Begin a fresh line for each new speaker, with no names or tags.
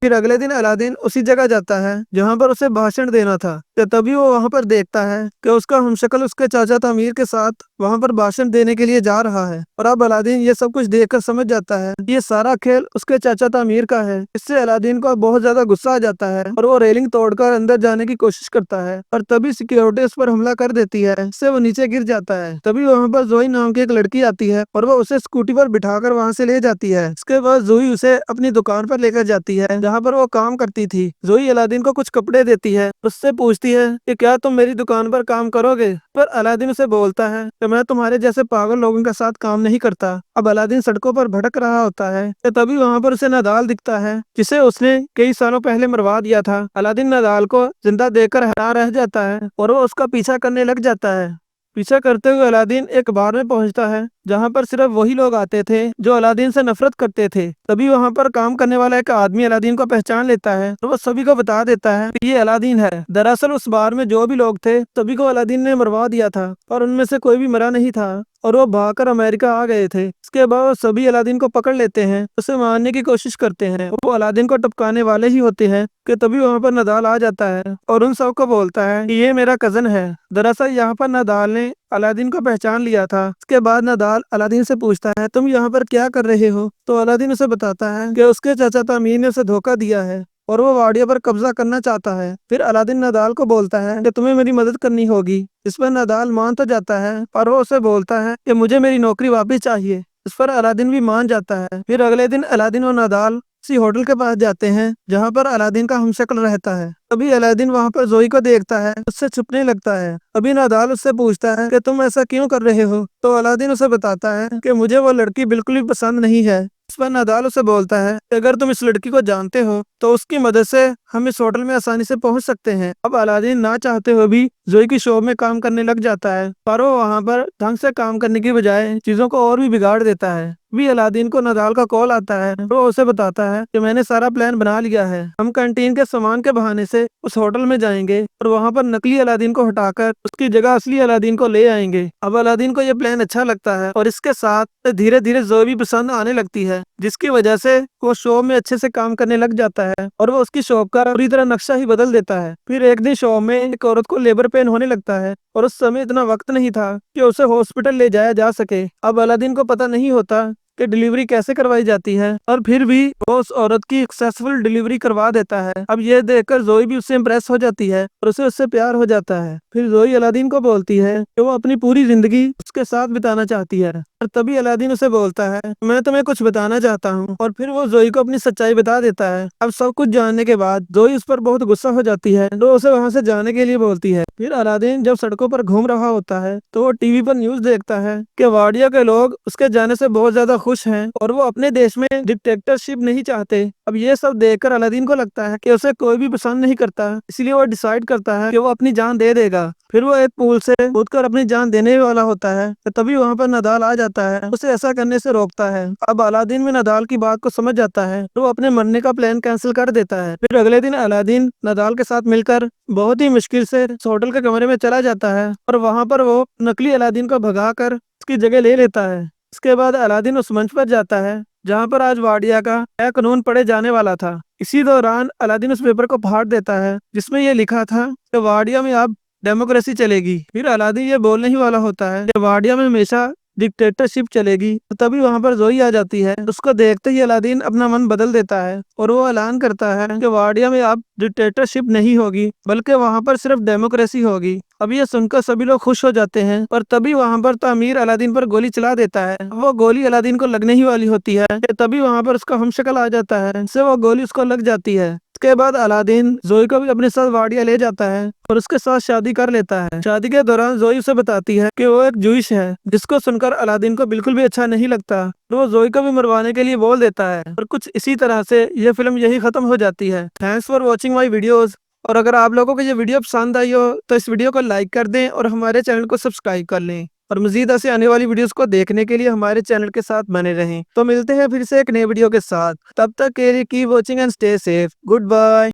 پھر اگلے دن الادین اسی جگہ جاتا ہے جہاں پر اسے بھاشن دینا تھا، کہ تبھی وہ وہاں پر دیکھتا ہے کہ اس کا ہمشکل اس کے چاچا تعمیر کے ساتھ وہاں پر بھاشن دینے کے لیے جا رہا ہے۔ اور اب الادین یہ سب کچھ دیکھ کر سمجھ جاتا ہے یہ سارا کھیل اس کے چاچا تعمیر کا ہے۔ اس سے الادین کو بہت زیادہ غصہ آ جاتا ہے اور وہ ریلنگ توڑ کر اندر جانے کی کوشش کرتا ہے، اور تبھی سیکیورٹی اس پر حملہ کر دیتی ہے، اس سے وہ نیچے گر جاتا ہے۔ تبھی وہاں پر زوئی نام کی ایک لڑکی آتی ہے اور وہ اسے اسکوٹی پر بٹھا کر وہاں سے لے جاتی ہے۔ اس کے بعد زوئی اسے اپنی دکان پر لے کر جاتی ہے جہاں پر وہ کام کرتی تھی۔ زوئی الادین کو کچھ کپڑے دیتی ہے، اس سے پوچھتی ہے کہ کیا تم میری دکان پر کام کرو گے؟ پر الادین اسے بولتا ہے کہ میں تمہارے جیسے پاگل لوگوں کے ساتھ کام نہیں کرتا۔ اب الادین سڑکوں پر بھٹک رہا ہوتا ہے کہ تبھی وہاں پر اسے نادال دکھتا ہے جسے اس نے کئی سالوں پہلے مروا دیا تھا۔ الادین نادال کو زندہ دیکھ کر حیران رہ جاتا ہے اور وہ اس کا پیچھا کرنے لگ جاتا ہے۔ پیچھا کرتے ہوئے الادین ایک بار میں پہنچتا ہے جہاں پر صرف وہی لوگ آتے تھے جو الادین سے نفرت کرتے تھے۔ تبھی وہاں پر کام کرنے والا ایک آدمی الادین کو پہچان لیتا ہے اور وہ سبھی کو بتا دیتا ہے کہ یہ الادین ہے۔ دراصل اس بار میں جو بھی لوگ تھے سبھی کو الادین نے مروا دیا تھا اور ان میں سے کوئی بھی مرا نہیں تھا اور وہ بھاگ کر امریکہ آ گئے تھے۔ اس کے بعد وہ سبھی الادین کو پکڑ لیتے ہیں، اسے مارنے کی کوشش کرتے ہیں۔ وہ الادین کو ٹپکانے والے ہی ہوتے ہیں کہ تبھی وہاں پر نادال آ جاتا ہے اور ان سب کو بولتا ہے کہ یہ میرا کزن ہے۔ دراصل یہاں پر نادال نے الادین کو پہچان لیا تھا۔ اس کے بعد نادال الادین سے پوچھتا ہے تم یہاں پر کیا کر رہے ہو؟ تو الادین اسے بتاتا ہے کہ اس کے چاچا تعمیر نے اسے دھوکہ دیا ہے اور وہ واڈیا پر قبضہ کرنا چاہتا ہے۔ پھر الادین نادال کو بولتا ہے کہ تمہیں میری مدد کرنی ہوگی۔ اس پر نادال مان تو جاتا ہے پر وہ اسے بولتا ہے کہ مجھے میری نوکری واپس چاہیے۔ اس پر الادین بھی مان جاتا ہے۔ پھر اگلے دن الادین اور نادال کسی ہوٹل کے پاس جاتے ہیں جہاں پر الادین کا ہمشکل رہتا ہے۔ ابھی الادین وہاں پر زوئی کو دیکھتا ہے، اس سے چھپنے لگتا ہے۔ ابھی نادال اس سے پوچھتا ہے کہ تم ایسا کیوں کر رہے ہو؟ تو الادین اسے بتاتا ہے کہ مجھے وہ لڑکی بالکل بھی پسند نہیں ہے۔ اس پر نادال اسے بولتا ہے کہ اگر تم اس لڑکی کو جانتے ہو تو اس کی مدد سے ہم اس ہوٹل میں آسانی سے پہنچ سکتے ہیں۔ اب الادین نہ چاہتے ہوئے بھی زوئی کی شاپ میں کام کرنے لگ جاتا ہے، پر وہ وہاں پر ڈھنگ سے کام کرنے کی بجائے چیزوں کو اور بھی بگاڑ دیتا ہے۔ بھی الادین کو نادال کا کال آتا ہے، وہ اسے بتاتا ہے کہ میں نے سارا پلان بنا لیا ہے، ہم کنٹین کے سامان کے بہانے سے اس ہوٹل میں جائیں گے اور وہاں پر نقلی الادین کو ہٹا کر اس کی جگہ اصلی الادین کو لے آئیں گے۔ اب الادین کو یہ پلان اچھا لگتا ہے اور اس کے ساتھ دھیرے دھیرے زوئی بھی پسند آنے لگتی ہے، جس کی وجہ سے وہ شاپ میں اچھے سے کام کرنے لگ جاتا ہے اور وہ اس کی شاپ کا پوری طرح نقشہ ہی بدل دیتا ہے۔ پھر ایک دن شاپ میں ایک عورت کو لیبر پین ہونے لگتا ہے اور اس سمے اتنا وقت نہیں تھا کہ اسے ہاسپٹل لے جایا جا سکے۔ اب الادین کو پتہ نہیں ہوتا کہ ڈیلیوری کیسے کروائی جاتی ہے اور پھر بھی وہ اس عورت کی سکسیسفل ڈیلیوری کروا دیتا ہے۔ اب یہ دیکھ کر زوئی بھی اس سے امپریس ہو جاتی ہے اور اسے اس سے پیار ہو جاتا ہے۔ پھر زوئی الادین کو بولتی ہے کہ وہ اپنی پوری زندگی اس کے ساتھ بتانا چاہتی ہے، اور تبھی الادین اسے بولتا ہے میں تمہیں کچھ بتانا چاہتا ہوں، اور پھر وہ زوئی کو اپنی سچائی بتا دیتا ہے۔ اب سب کچھ جاننے کے بعد زوئی اس پر بہت غصہ ہو جاتی ہے تو اسے وہاں سے جانے کے لیے بولتی ہے۔ پھر الادین جب سڑکوں پر گھوم رہا ہوتا ہے تو وہ ٹی وی پر نیوز دیکھتا ہے کہ واڈیا کے لوگ اس کے جانے سے بہت زیادہ خوش ہیں اور وہ اپنے دیش میں ڈکٹیٹرشپ نہیں چاہتے۔ اب یہ سب دیکھ کر الادین کو لگتا ہے کہ اسے کوئی بھی پسند نہیں کرتا، اس لیے وہ ڈیسائیڈ کرتا ہے کہ وہ اپنی جان دے دے گا۔ پھر وہ ایک پول سے کود کر اپنی جان دینے والا ہوتا ہے کہ تبھی وہاں پر نادال آ جاتا ہے، اسے ایسا کرنے سے روکتا ہے۔ اب الادین میں نادال کی بات کو سمجھ جاتا ہے تو وہ اپنے مرنے کا پلان کینسل کر دیتا ہے۔ پھر اگلے دن الادین نادال کے ساتھ مل کر بہت ہی مشکل سے اس ہوٹل کے کمرے میں چلا جاتا ہے اور وہاں پر وہ نقلی الادین کو بھگا کر اس کی جگہ لے لیتا ہے۔ اس کے بعد الادین اس منچ پر جاتا ہے جہاں پر آج واڈیا کا نیا قانون پڑھے جانے والا تھا۔ اسی دوران الادین اس پیپر کو پھاڑ دیتا ہے جس میں یہ لکھا تھا کہ واڈیا میں اب ڈیموکریسی چلے گی۔ پھر الادین یہ بولنے ہی والا ہوتا ہے کہ واڈیا میں ہمیشہ ڈکٹیٹرشپ چلے گی، تو تبھی وہاں پر زوئی آ جاتی ہے۔ اس کو دیکھتے ہی الادین اپنا من بدل دیتا ہے اور وہ اعلان کرتا ہے کہ واڈیا میں اب ڈکٹیٹرشپ نہیں ہوگی بلکہ وہاں پر صرف ڈیموکریسی ہوگی۔ اب یہ سن کر سبھی لوگ خوش ہو جاتے ہیں اور تبھی وہاں پر تعمیر الادین پر گولی چلا دیتا ہے۔ وہ گولی الادین کو لگنے ہی والی ہوتی ہے کہ تبھی وہاں پر اس کا ہمشکل آ جاتا ہے، اس سے وہ گولی اس کو لگ جاتی ہے۔ اس کے بعد الادین زوئی کو بھی اپنے ساتھ واڈیا لے جاتا ہے اور اس کے ساتھ شادی کر لیتا ہے۔ شادی کے دوران زوئی اسے بتاتی ہے کہ وہ ایک جوئش ہے، جس کو سن کر الادین کو بالکل بھی اچھا نہیں لگتا، تو وہ زوئی کو بھی مروانے کے لیے بول دیتا ہے، اور کچھ اسی طرح سے یہ فلم یہی ختم ہو جاتی ہے۔ Thanks for watching my videos, اور اگر آپ لوگوں کو یہ ویڈیو پسند آئی ہو تو اس ویڈیو کو لائک کر دیں اور ہمارے چینل کو سبسکرائب کر لیں، اور مزید ایسے آنے والی ویڈیوز کو دیکھنے کے لیے ہمارے چینل کے ساتھ بنے رہیں۔ تو ملتے ہیں پھر سے ایک نئے ویڈیو کے ساتھ، تب تک کے لیے keep watching and stay safe. Good bye.